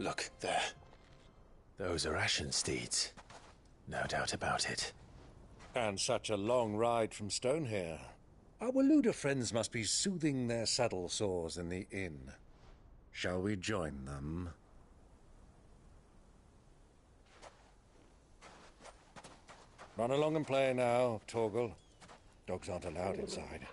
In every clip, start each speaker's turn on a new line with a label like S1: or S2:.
S1: Look, there. Those are Ashen steeds. No doubt about it.
S2: And such a long ride from Stonehere. Our Waluda friends must be soothing their saddle sores in the inn. Shall we join them? Run along and play now, Torgal. Dogs aren't allowed inside.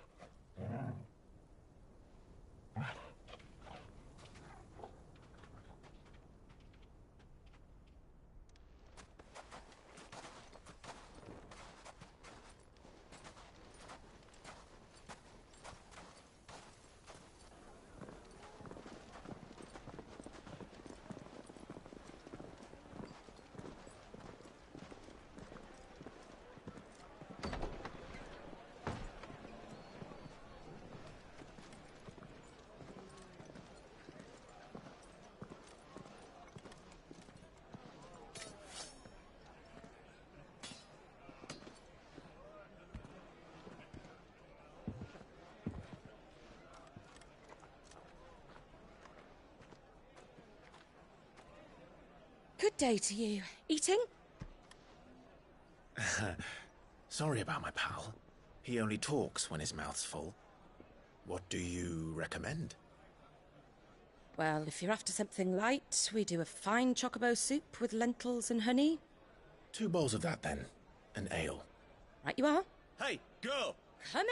S3: Good day to you. Eating?
S1: Sorry about my pal. He only talks when his mouth's full. What do you recommend?
S3: Well, if you're after something light, we do a fine chocobo soup with lentils and honey.
S1: 2 bowls of that, then. An ale.
S3: Right you are.
S1: Hey, girl!
S3: Coming!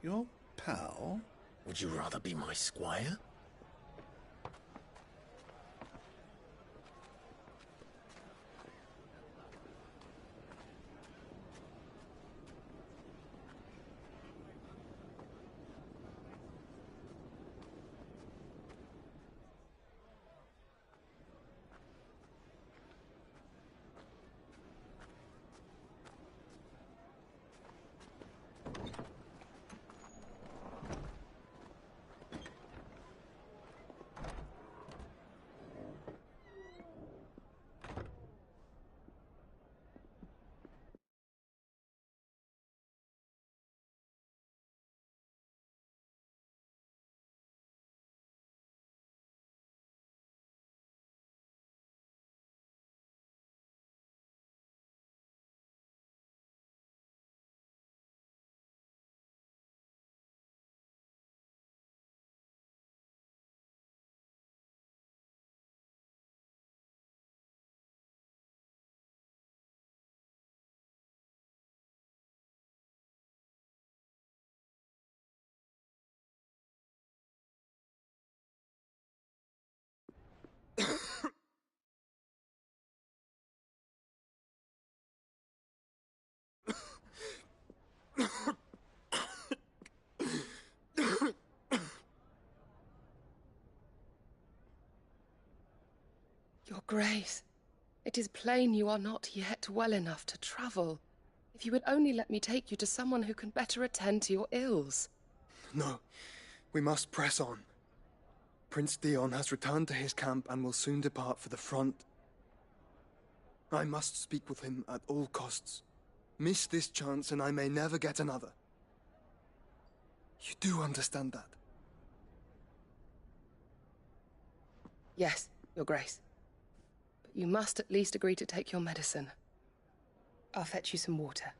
S4: Your pal?
S1: Would you rather be my squire?
S5: Your Grace, it is plain you are not yet well enough to travel. If you would only let me take you to someone who can better attend to your ills.
S6: No, we must press on. Prince Theon has returned to his camp and will soon depart for the front. I must speak with him at all costs. Miss this chance and I may never get another. You do understand that?
S5: Yes, Your Grace. But you must at least agree to take your medicine. I'll fetch you some water.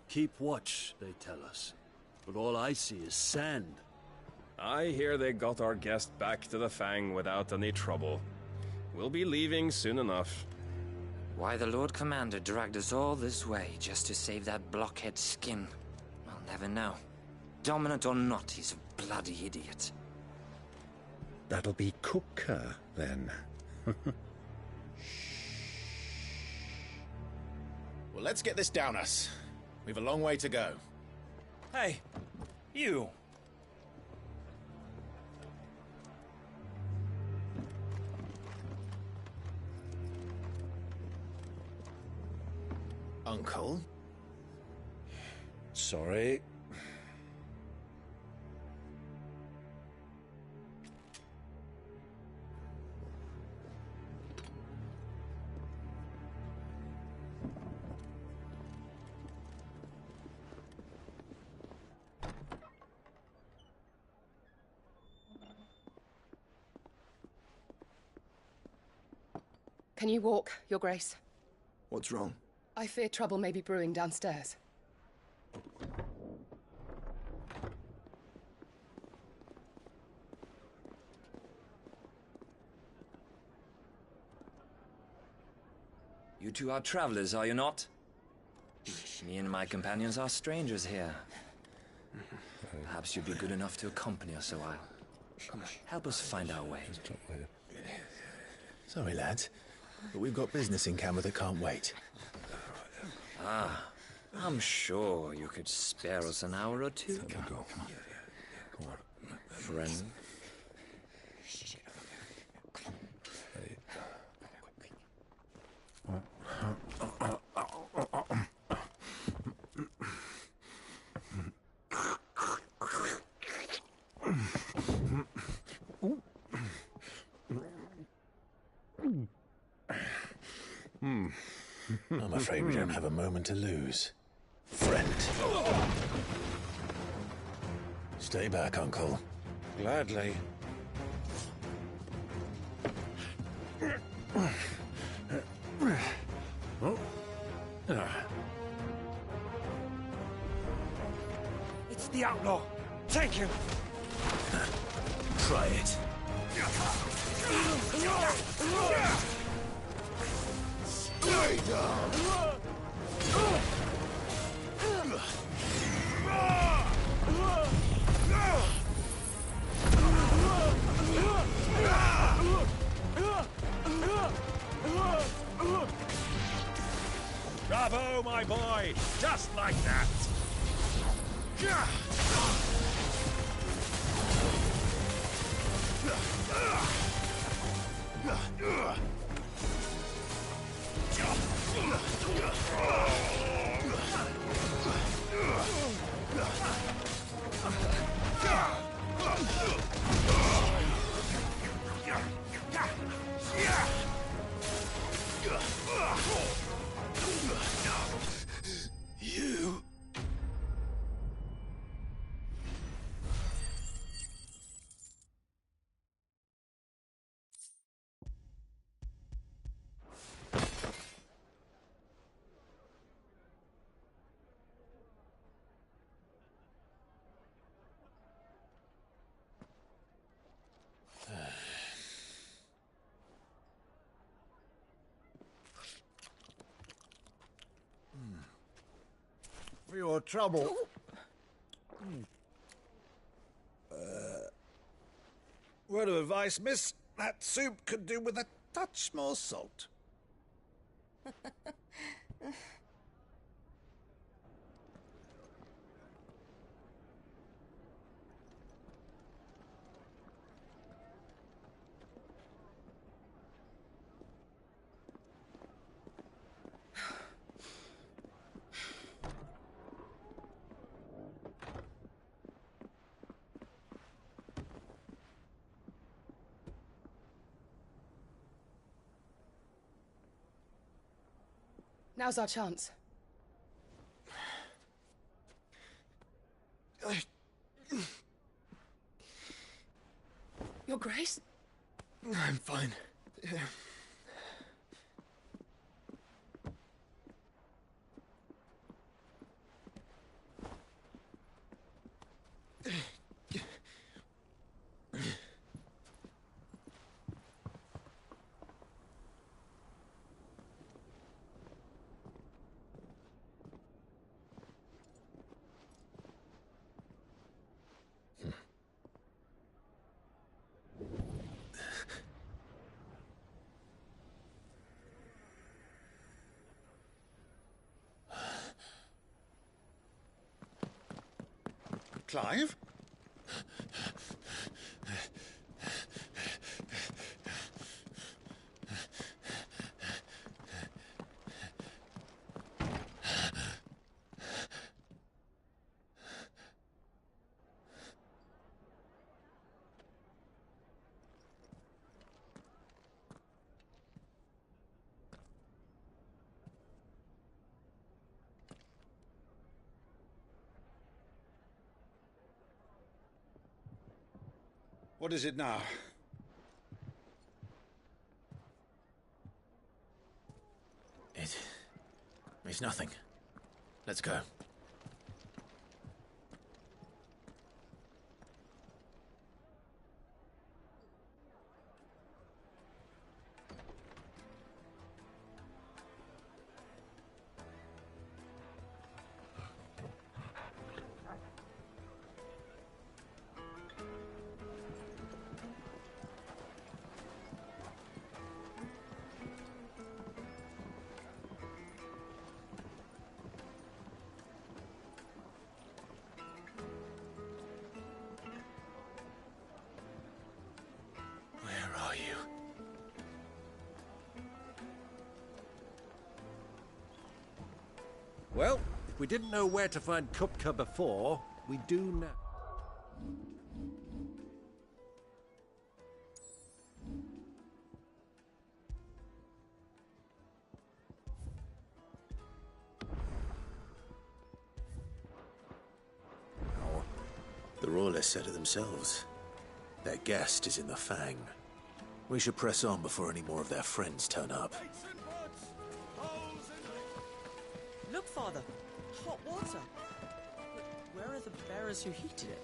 S7: Keep watch, they tell us. But all I see is sand.
S8: I hear they got our guest back to the Fang without any trouble. We'll be leaving soon enough.
S9: Why the Lord Commander dragged us all this way just to save that blockhead skin, I'll never know. dominant or not, he's a bloody idiot.
S2: That'll be Cooker, then.
S1: Well, let's get this down us. We've a long way to go.
S10: Hey, you.
S1: Uncle?
S2: Sorry.
S5: Can you walk, Your Grace?
S6: What's wrong?
S5: I fear trouble may be brewing downstairs.
S9: You two are travelers, are you not? Me and my companions are strangers here. Perhaps you'd be good enough to accompany us a while. Help us find our way.
S1: Sorry, lads, but we've got business in Camber that can't wait.
S9: Ah, I'm sure you could spare us an hour or two.
S2: Go. Come on.
S9: Friend.
S1: I'm afraid we don't have a moment to lose. Friend. Stay back, Uncle.
S2: Gladly.
S10: It's the outlaw. Take him.
S1: Try it. Stay down!
S10: Bravo, my boy! Just like that!
S1: You...
S4: For your trouble. Word of advice, miss. That soup could do with a touch more salt.
S5: Now's our chance. Your Grace?
S6: I'm fine.
S2: Clive?
S10: What is it now?
S1: It's nothing. Let's go.
S2: Well, if we didn't know where to find Kupka before, we do now.
S1: The Royalists said it themselves. Their guest is in the Fang. We should press on before any more of their friends turn up.
S11: Look, Father. Hot water. But where are the bearers who heated it?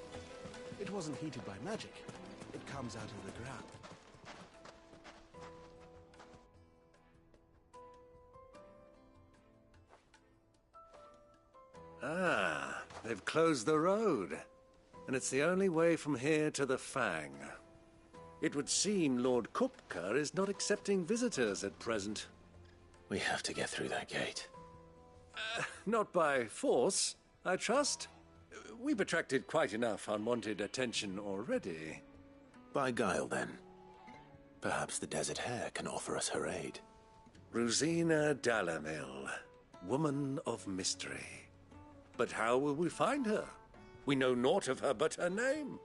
S12: It wasn't heated by magic. It comes out of the ground.
S2: Ah, they've closed the road. And it's the only way from here to the Fang. It would seem Lord Kupka is not accepting visitors at present.
S1: We have to get through that gate.
S2: Not by force, I trust. We've attracted quite enough unwanted attention already.
S1: By guile, then. Perhaps the Desert Hare can offer us her aid.
S2: Rosina Dalamil, woman of mystery. But how will we find her? We know naught of her but her name.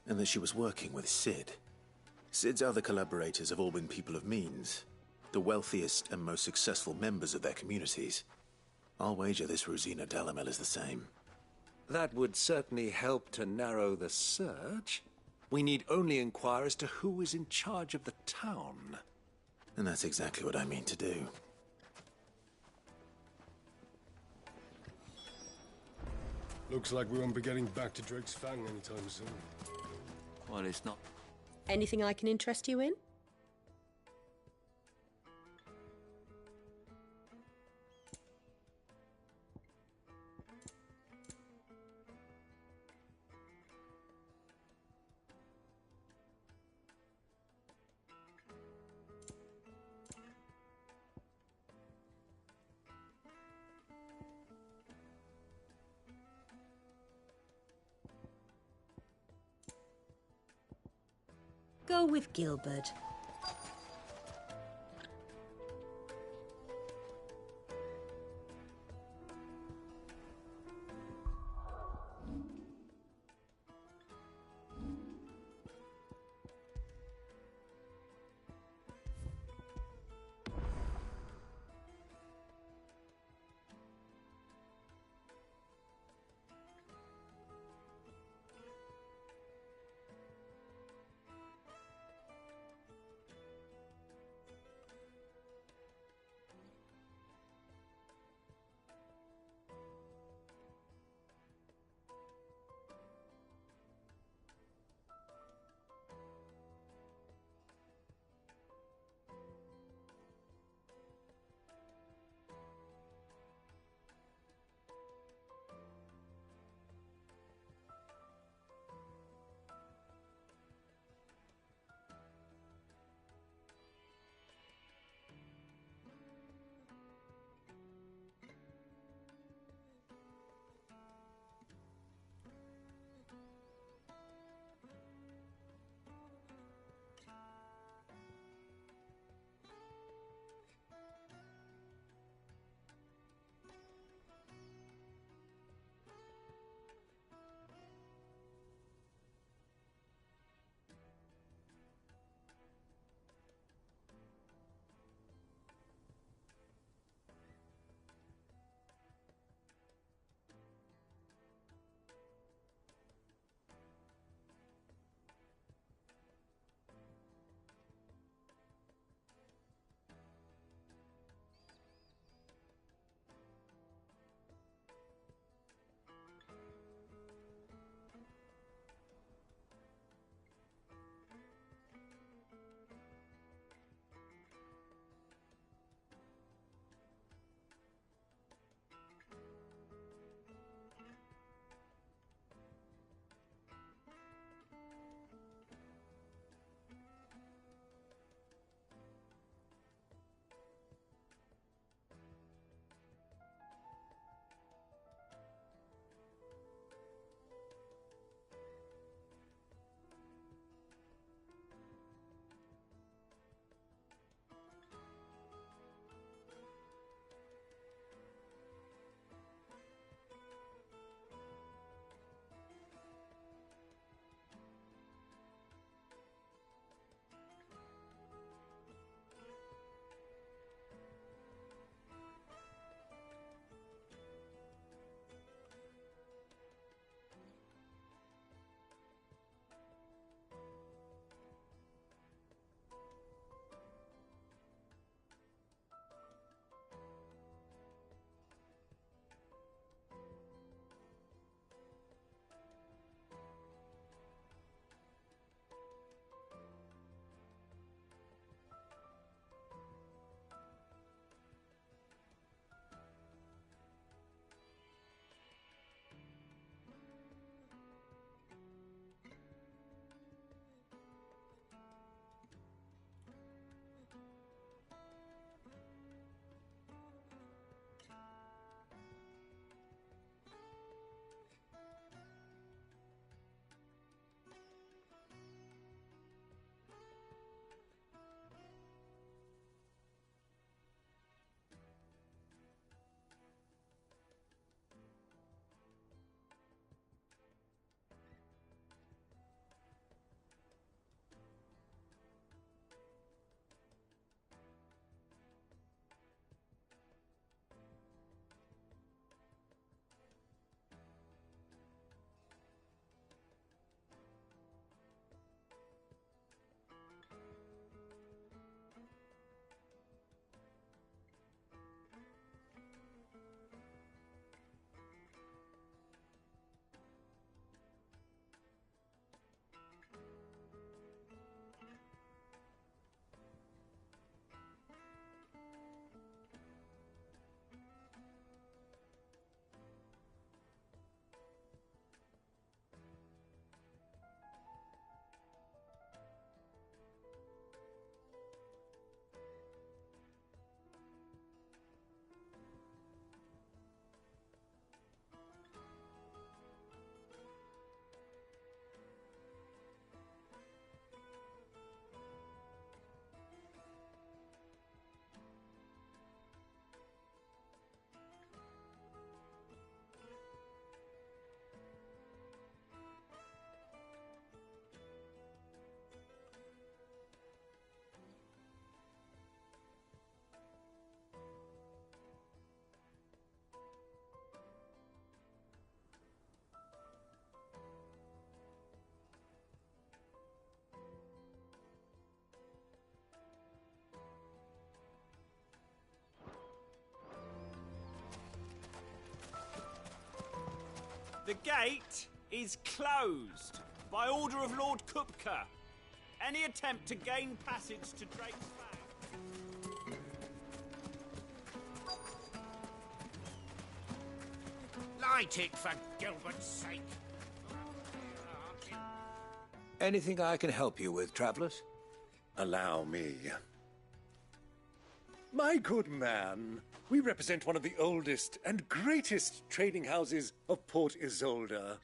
S1: And that she was working with Cid. Cid's other collaborators have all been people of means, the wealthiest and most successful members of their communities. I'll wager this Rosina Dalamel is the same.
S2: That would certainly help to narrow the search. We need only inquire as to who is in charge of the town.
S1: And that's exactly what I mean to do.
S13: Looks like we won't be getting back to Drake's Fang anytime soon.
S7: Well, it's not.
S14: Anything I can interest you in? Go with Gilbert.
S10: The gate is closed by order of Lord Kupka. Any attempt to gain passage to Drake's Fang...
S4: Light it, for Gilbert's sake.
S2: Anything I can help you with, travelers? Allow me. My good man, we represent one of the oldest and greatest trading houses of Port Isolde.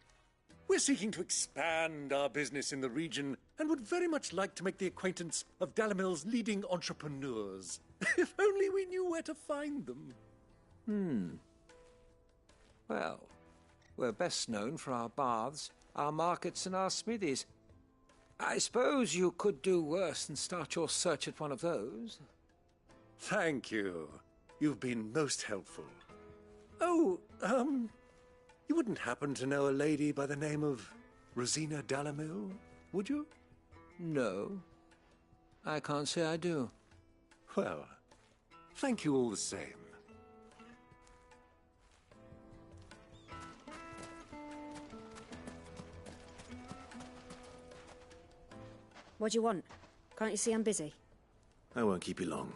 S2: We're seeking to expand our business in the region and would very much like to make the acquaintance of Dalimil's leading entrepreneurs. If only we knew where to find them. Well, we're best known for our baths, our markets, and our smithies. I suppose you could do worse than start your search at one of those. Thank you. You've been most helpful. Oh, you wouldn't happen to know a lady by the name of Rosina Dalimil, would you? No. I can't say I do. Well, thank you all the same.
S14: What do you want? Can't you see I'm busy?
S1: I won't keep you long.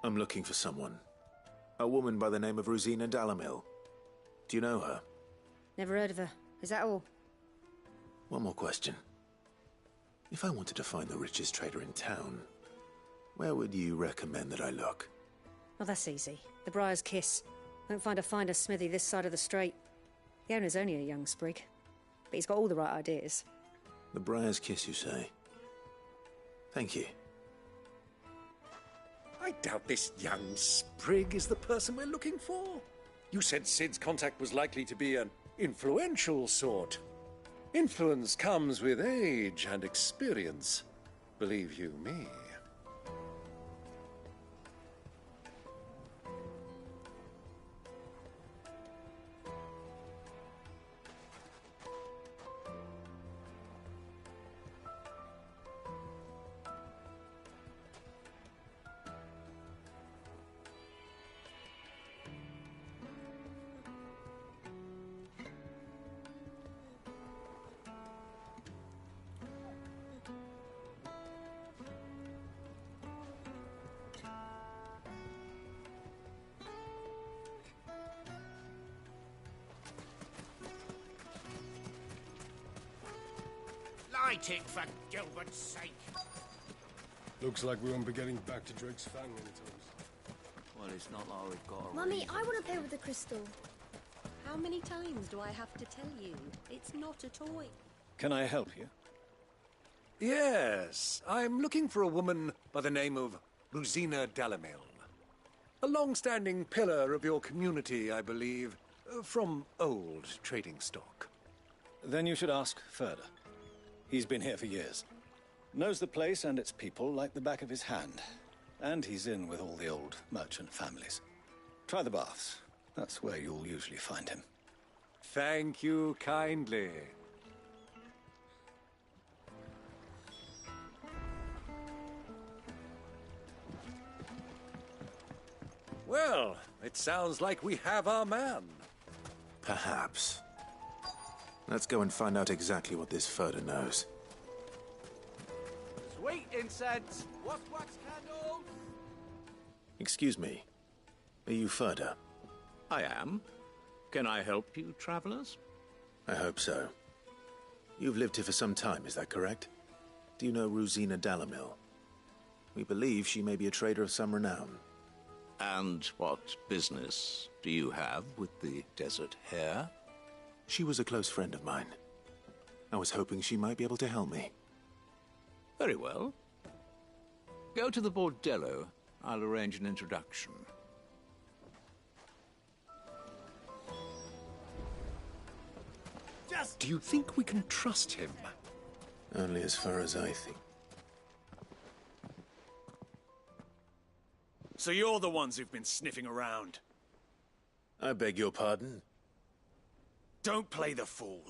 S1: I'm looking for someone. A woman by the name of Rosina Dalimil. Do you know her?
S14: Never heard of her. Is that all?
S1: One more question. If I wanted to find the richest trader in town, where would you recommend that I look?
S14: Oh, that's easy. The Briar's Kiss. Won't find a finer smithy this side of the strait. The owner's only a young sprig, but he's got all the right ideas.
S1: The Briar's Kiss, you say? Thank you.
S2: I doubt this young sprig is the person we're looking for. You said Sid's contact was likely to be an influential sort. Influence comes with age and experience, believe you me.
S4: Light it, for Gilbert's sake.
S13: Looks like we won't be getting back to Drake's Fang anytime soon.
S7: Well, it's not like we've got a
S15: Mummy,
S7: reason
S15: I want to
S7: to
S15: play with the crystal.
S14: How many times do I have to tell you? It's not a toy.
S4: Can I help you?
S2: Yes, I'm looking for a woman by the name of Rosina Dalimil. A long-standing pillar of your community, I believe, from old trading stock.
S4: Then you should ask further. He's been here for years. Knows the place and its people like the back of his hand. And he's in with all the old merchant families. Try the baths. That's where you'll usually find him.
S2: Thank you kindly. Well, it sounds like we have our man.
S1: Perhaps. Let's go and find out exactly what this Furder knows.
S10: Sweet incense! Wax candles!
S1: Excuse me. Are you Furder?
S16: I am. Can I help you, travelers?
S1: I hope so. You've lived here for some time, is that correct? Do you know Rosina Dalimil? We believe she may be a trader of some renown.
S16: And what business do you have with the Desert Hare?
S1: She was a close friend of mine. I was hoping she might be able to help me.
S16: Very well. Go to the Bordello. I'll arrange an introduction.
S2: Do you think we can trust him?
S1: Only as far as I think.
S10: So you're the ones who've been sniffing around?
S1: I beg your pardon?
S10: Don't play the fool.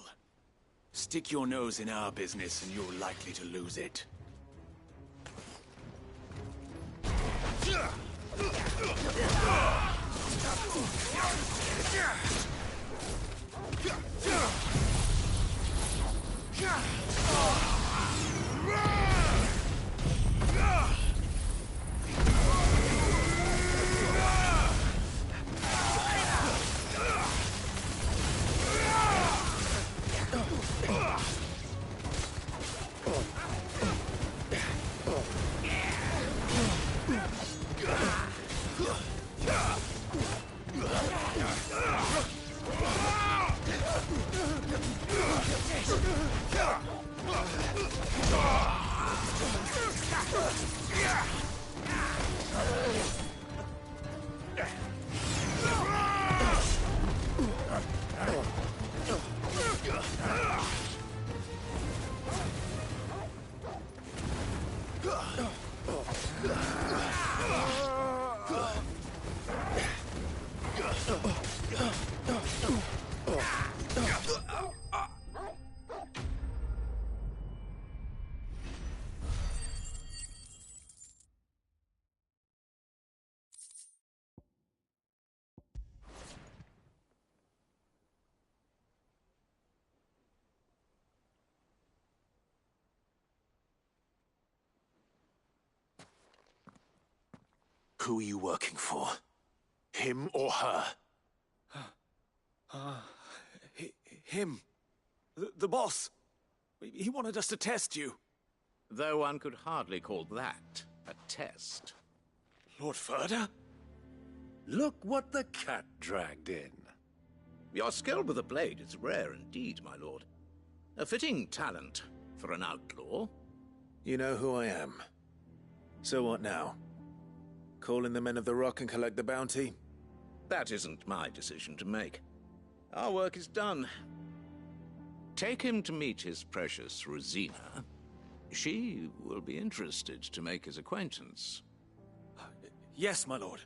S10: Stick your nose in our business and you're likely to lose it.
S1: Who are you working for? Him or her?
S10: Him. The boss. He wanted us to test you.
S16: Though one could hardly call that a test.
S10: Lord Ferda?
S2: Look what the cat dragged in.
S16: Your skill with the blade is rare indeed, my lord. A fitting talent for an outlaw.
S1: You know who I am. So what now? Call in the Men of the Rock and collect the bounty?
S16: That isn't my decision to make. Our work is done. Take him to meet his precious Rosina. She will be interested to make his acquaintance.
S10: Yes, my lord.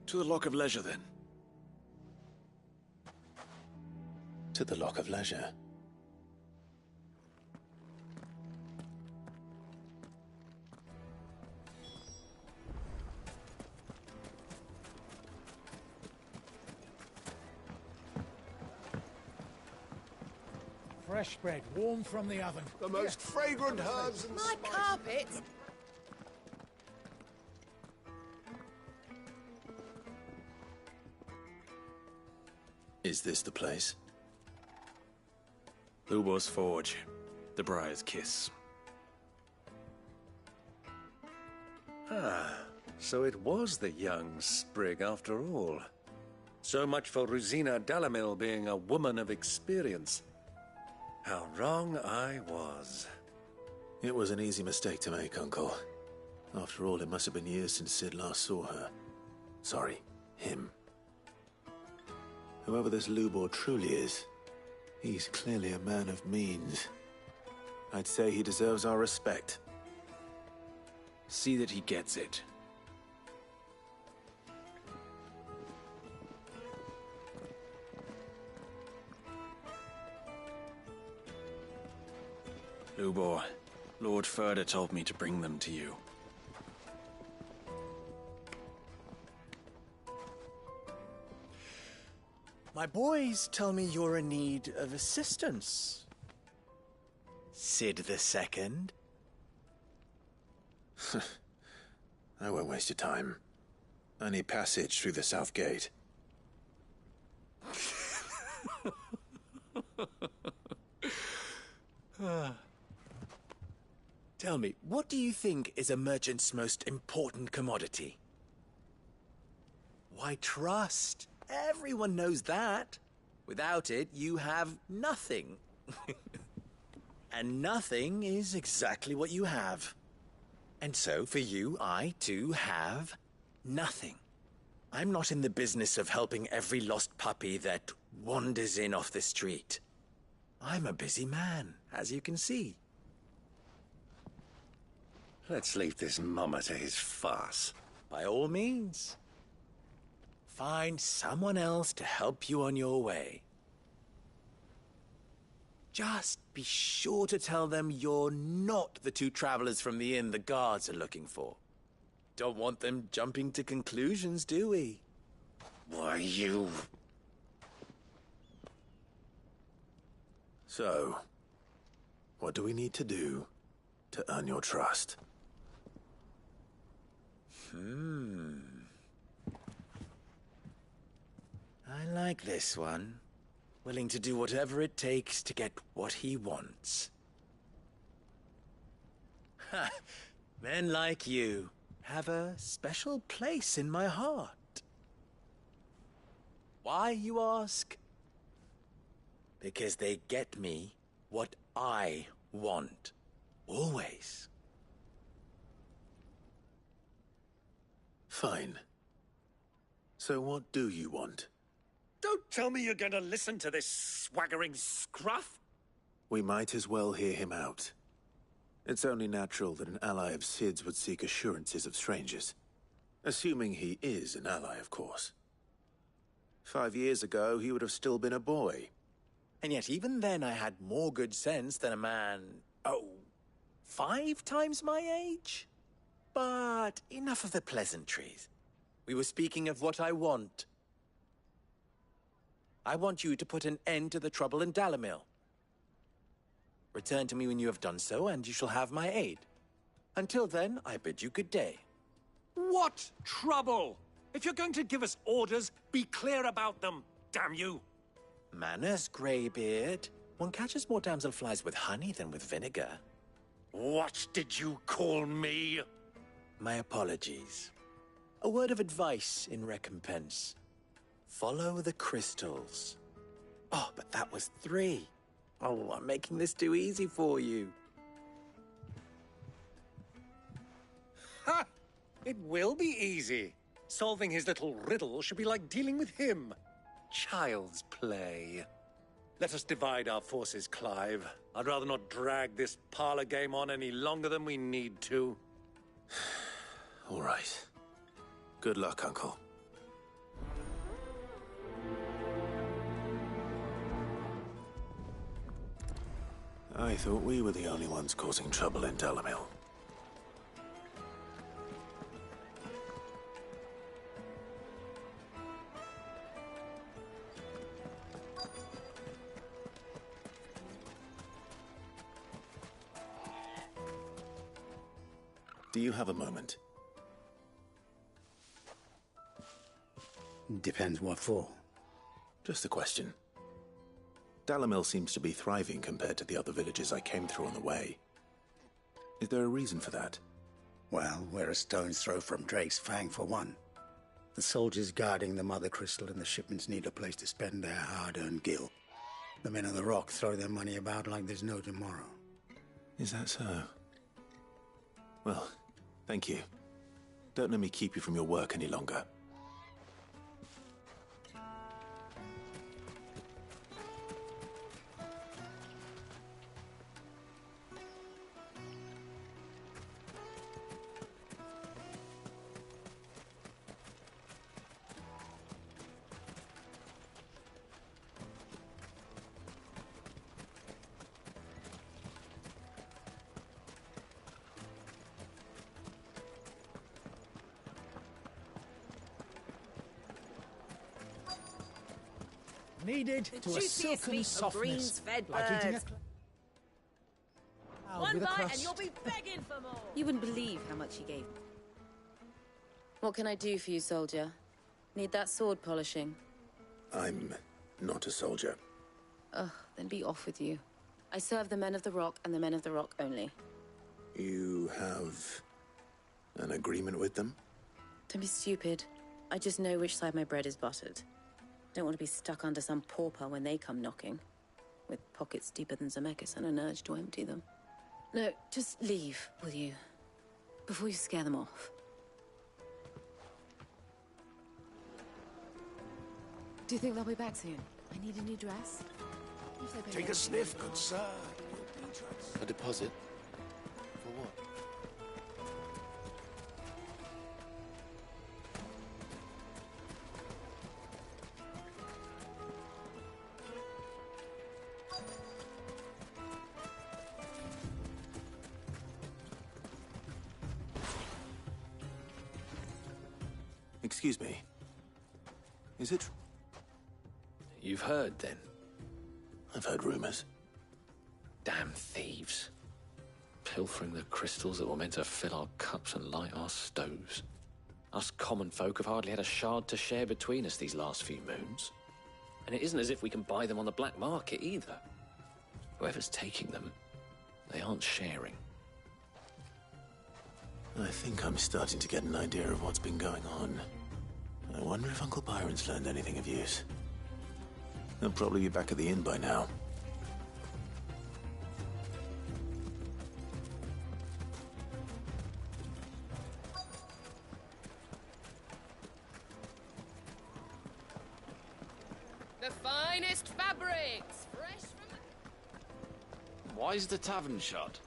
S10: To the Lock of Leisure, then.
S1: To the Lock of Leisure.
S15: Fresh bread, warm from the oven.
S13: The most fragrant herbs and
S11: My carpets!
S1: Is this the place?
S2: Lubor's Forge. The Briar's Kiss. Ah, so it was the young sprig after all. So much for Rosina Dalamil being a woman of experience. How wrong I was.
S1: It was an easy mistake to make, Uncle. After all, it must have been years since Sid last saw her. Sorry, him. Whoever this Lubor truly is, he's clearly a man of means. I'd say he deserves our respect.
S10: See that he gets it. Lubor, Lord Ferda told me to bring them to you.
S17: My boys tell me you're in need of assistance. Sid the Second?
S1: I won't waste your time. I need passage through the south gate.
S17: Tell me, what do you think is a merchant's most important commodity? Why, trust. Everyone knows that. Without it, you have nothing. And nothing is exactly what you have. And so, for you, I, too, have nothing. I'm not in the business of helping every lost puppy that wanders in off the street. I'm a busy man, as you can see.
S2: Let's leave this mummer to his farce.
S17: By all means. Find someone else to help you on your way. Just be sure to tell them you're not the two travelers from the inn the guards are looking for. Don't want them jumping to conclusions, do we?
S2: Why, you...
S1: So, what do we need to do to earn your trust?
S17: I like this one. Willing to do whatever it takes to get what he wants. Ha! Men like you have a special place in my heart. Why, you ask? Because they get me what I want. Always.
S1: Fine. So what do you want?
S2: Don't tell me you're going to listen to this swaggering scruff!
S1: We might as well hear him out. It's only natural that an ally of Sid's would seek assurances of strangers. Assuming he is an ally, of course. 5 years ago, he would have still been a boy.
S17: And yet even then I had more good sense than a man, 5 times my age? But enough of the pleasantries. We were speaking of what I want. I want you to put an end to the trouble in Dalimil. Return to me when you have done so, and you shall have my aid. Until then, I bid you good day.
S2: What trouble? If you're going to give us orders, be clear about them, damn you!
S17: Manners, Greybeard. One catches more damselflies with honey than with vinegar.
S2: What did you call me?
S17: My apologies. A word of advice in recompense. Follow the crystals. Oh, but that was 3. Oh, I'm making this too easy for you.
S2: Ha! It will be easy. Solving his little riddle should be like dealing with him. Child's play. Let us divide our forces, Clive. I'd rather not drag this parlor game on any longer than we need to.
S1: All right. Good luck, Uncle. I thought we were the only ones causing trouble in Dalimil. Do you have a moment?
S18: Depends what for.
S1: Just a question. Dalimil seems to be thriving compared to the other villages I came through on the way. Is there a reason for that?
S18: Well, we're a stone's throw from Drake's Fang, for one. The soldiers guarding the Mother Crystal and the shipments need a place to spend their hard-earned gil. The men of the Rock throw their money about like there's no tomorrow.
S1: Is that so? Well, thank you. Don't let me keep you from your work any longer.
S15: Needed
S3: The
S15: to a
S3: juiciest
S15: silken
S3: meat of
S15: softness,
S3: greens-fed
S15: like eating a
S3: birds.
S15: cloud
S3: One
S15: with a
S3: bite
S15: crust.
S3: and you'll be begging for more. You wouldn't believe how much he gave me.
S19: What can I do for you, soldier? Need that sword polishing?
S1: I'm not a soldier.
S19: Ugh, then be off with you. I serve the men of the Rock and the men of the Rock only.
S1: You have an agreement with them?
S19: Don't be stupid. I just know which side my bread is buttered. Don't want to be stuck under some pauper when they come knocking. With pockets deeper than Zemeckis and an urge to empty them. No, just leave, will you? Before you scare them off. Do you think they'll be back soon? I need a new dress. If they pay
S12: Take a
S19: rent.
S12: sniff, good sir.
S20: A deposit? For what?
S1: Excuse me. Is it...
S20: You've heard, then?
S1: I've heard rumors.
S20: Damn thieves. Pilfering the crystals that were meant to fill our cups and light our stoves. Us common folk have hardly had a shard to share between us these last few moons. And it isn't as if we can buy them on the black market either. Whoever's taking them, they aren't sharing.
S1: I think I'm starting to get an idea of what's been going on. I wonder if Uncle Byron's learned anything of use. He'll probably be back at the inn by now.
S5: The finest fabrics, fresh from
S20: Why is the tavern shut?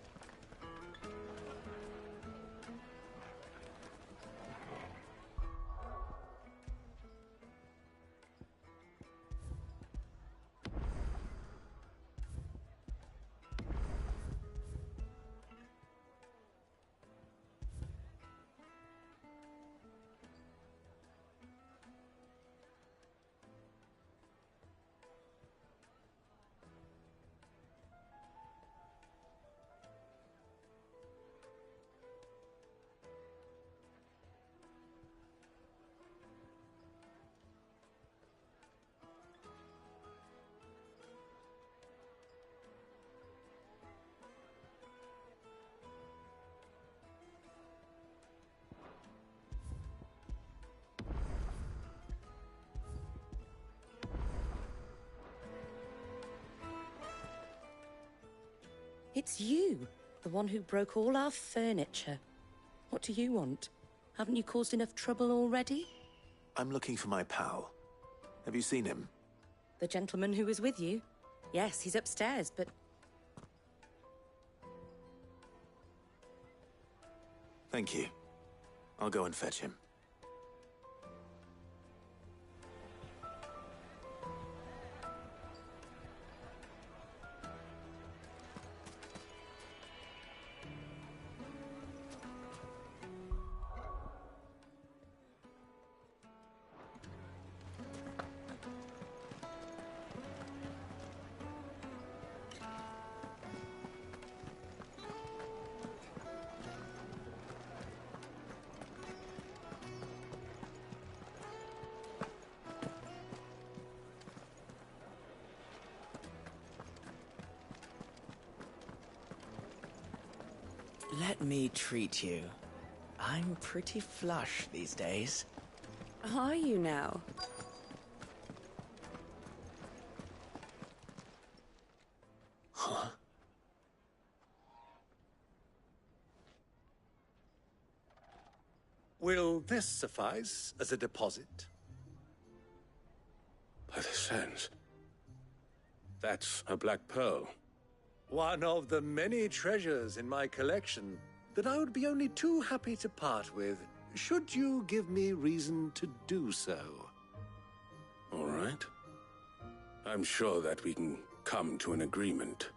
S3: It's you, the one who broke all our furniture. What do you want? Haven't you caused enough trouble already?
S1: I'm looking for my pal. Have you seen him?
S3: The gentleman who was with you? Yes, he's upstairs, but...
S1: Thank you. I'll go and fetch him.
S11: Let me treat you. I'm pretty flush these days.
S3: Are you now?
S1: Huh?
S2: Will this suffice as a deposit?
S13: By the sands. That's a black pearl.
S2: One of the many treasures in my collection that I would be only too happy to part with, should you give me reason to do so.
S13: All right. I'm sure that we can come to an agreement,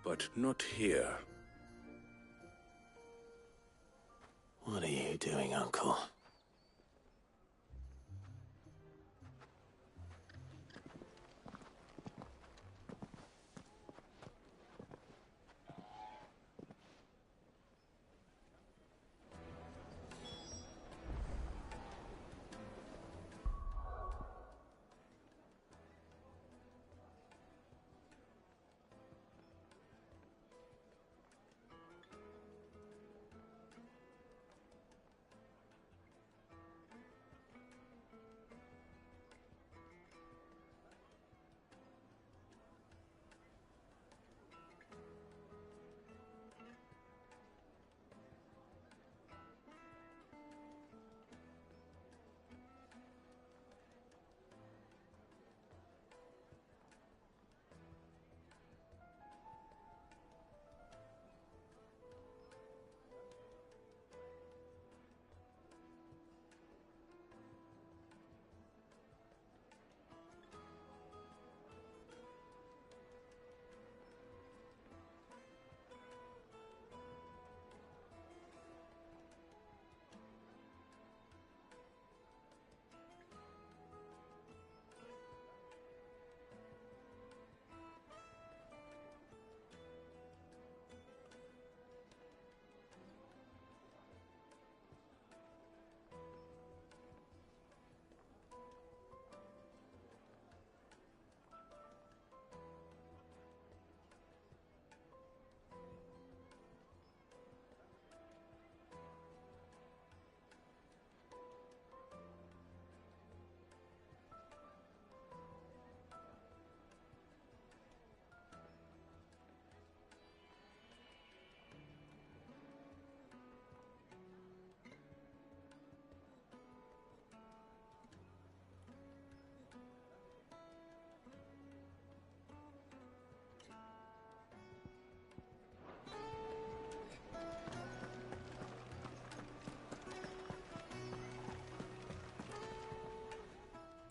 S13: but not here.
S1: What are you doing, Uncle?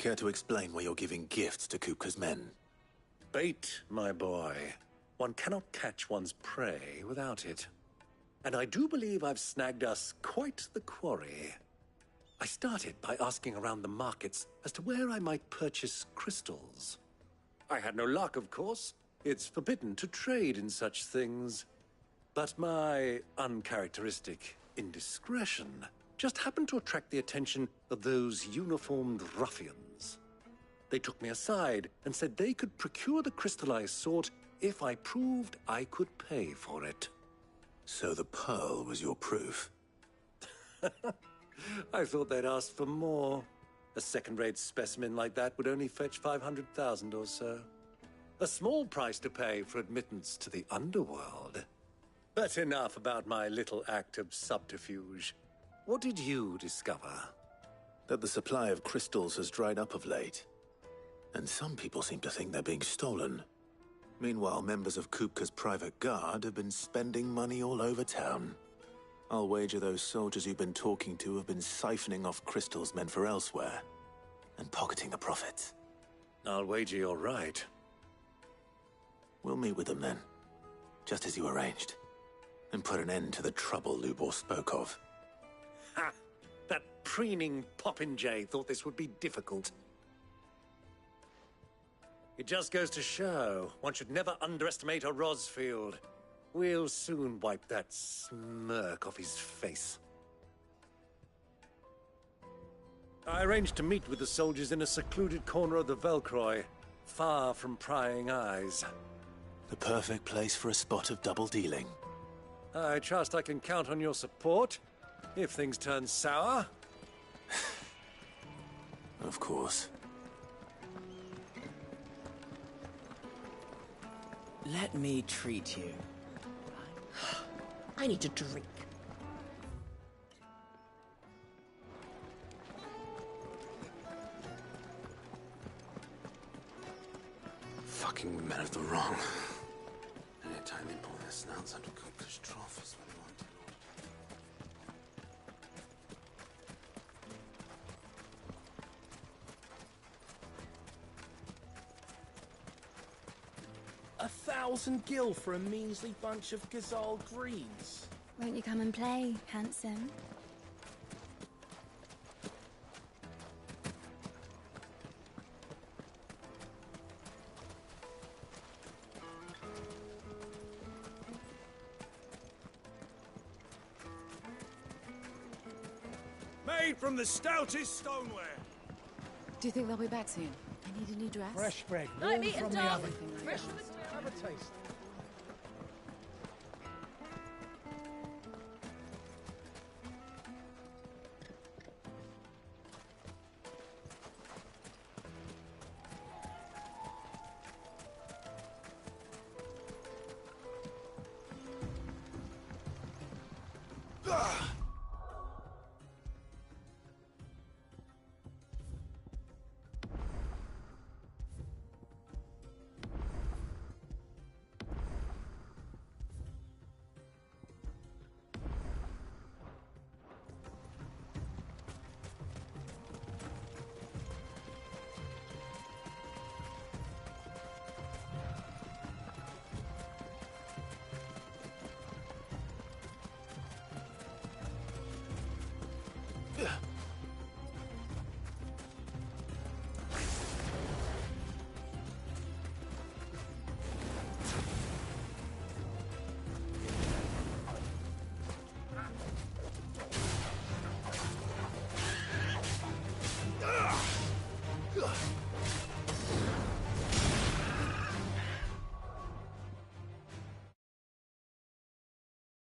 S1: Care to explain why you're giving gifts to Kupka's men?
S2: Bait, my boy. One cannot catch one's prey without it. And I do believe I've snagged us quite the quarry. I started by asking around the markets as to where I might purchase crystals. I had no luck, of course. It's forbidden to trade in such things. But my uncharacteristic indiscretion just happened to attract the attention of those uniformed ruffians. They took me aside and said they could procure the crystal I sought if I proved I could pay for it.
S1: So the pearl was your proof?
S2: I thought they'd ask for more. A second-rate specimen like that would only fetch 500,000 or so. A small price to pay for admittance to the underworld. But enough about my little act of subterfuge. What did you discover?
S1: That the supply of crystals has dried up of late. And some people seem to think they're being stolen. Meanwhile, members of Kupka's private guard have been spending money all over town. I'll wager those soldiers you've been talking to have been siphoning off crystals meant for elsewhere, and pocketing the profits.
S2: I'll wager you're right.
S1: We'll meet with them then, just as you arranged, and put an end to the trouble Lubor spoke of.
S2: Ha! That preening popinjay thought this would be difficult. It just goes to show one should never underestimate a Rosfield. We'll soon wipe that smirk off his face. I arranged to meet with the soldiers in a secluded corner of the Velcroy, far from prying eyes.
S1: The perfect place for a spot of double dealing.
S2: I trust I can count on your support, if things turn sour.
S1: Of course.
S11: Let me treat you. I need a drink.
S1: Fucking men of the wrong. Anytime they pull their snouts out of Kupka's trough is when they want to.
S12: A 1,000 gil for a measly bunch of Gazal greens.
S21: Won't you come and play, handsome?
S10: Made from the stoutest stoneware.
S19: Do you think they'll be back soon? I need a new dress.
S15: Fresh bread,
S21: Like
S15: warm
S21: meat and
S15: from the
S21: duck.
S15: oven.
S21: Fresh from the
S15: Have a taste.
S10: Ah!